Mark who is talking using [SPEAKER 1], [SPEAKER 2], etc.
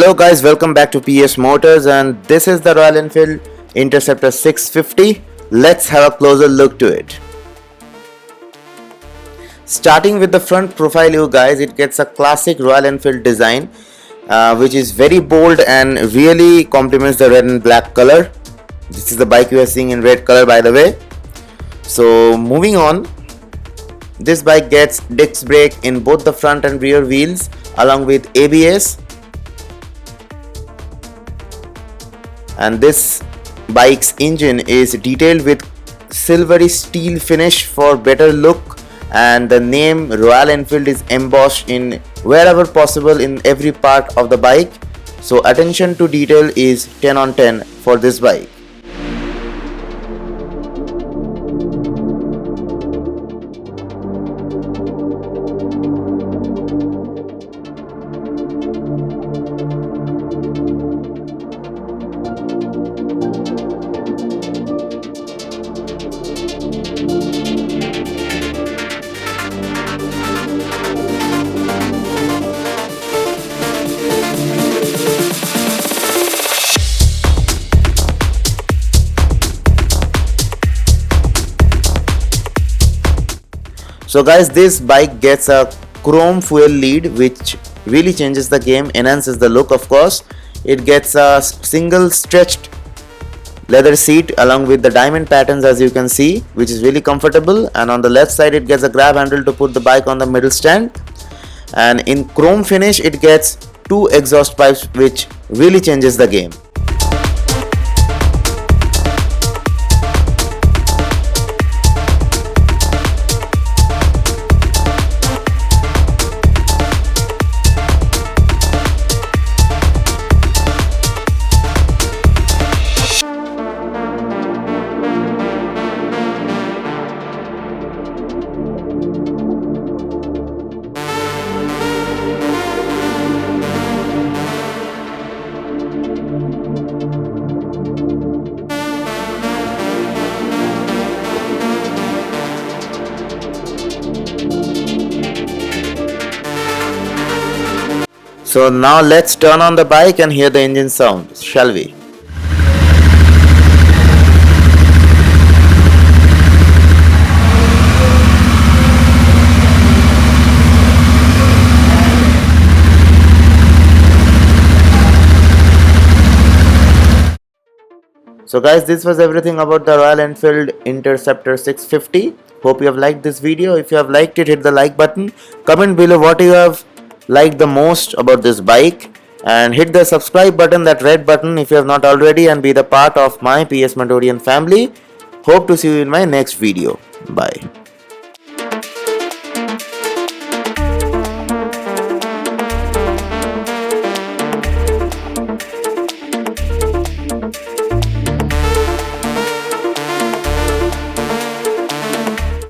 [SPEAKER 1] Hello guys, welcome back to PS Motors, and this is the Royal Enfield Interceptor 650. Let's have a closer look to it. Starting with the front profile, you guys, it gets a classic Royal Enfield design, which is very bold and really complements the red and black color. This is the bike you are seeing in red color, by the way. So moving on, this bike gets disc brake in both the front and rear wheels along with ABS. And this bike's engine is detailed with silvery steel finish for better look, and the name Royal Enfield is embossed in wherever possible in every part of the bike. So attention to detail is 10 on 10 for this bike. So guys, this bike gets a chrome fuel lead, which really changes the game, enhances the look of course. It gets a single stretched leather seat along with the diamond patterns, as you can see, which is really comfortable. And on the left side it gets a grab handle to put the bike on the middle stand. And in chrome finish it gets two exhaust pipes, which really changes the game. So now let's turn on the bike and hear the engine sound, shall we? So guys, this was everything about the Royal Enfield Interceptor 650. Hope you have liked this video. If you have liked it, hit the like button. Comment below what you have liked the most about this bike, and hit the subscribe button, that red button, if you have not already, and be the part of my PS Motorian family. Hope to see you in my next video. Bye.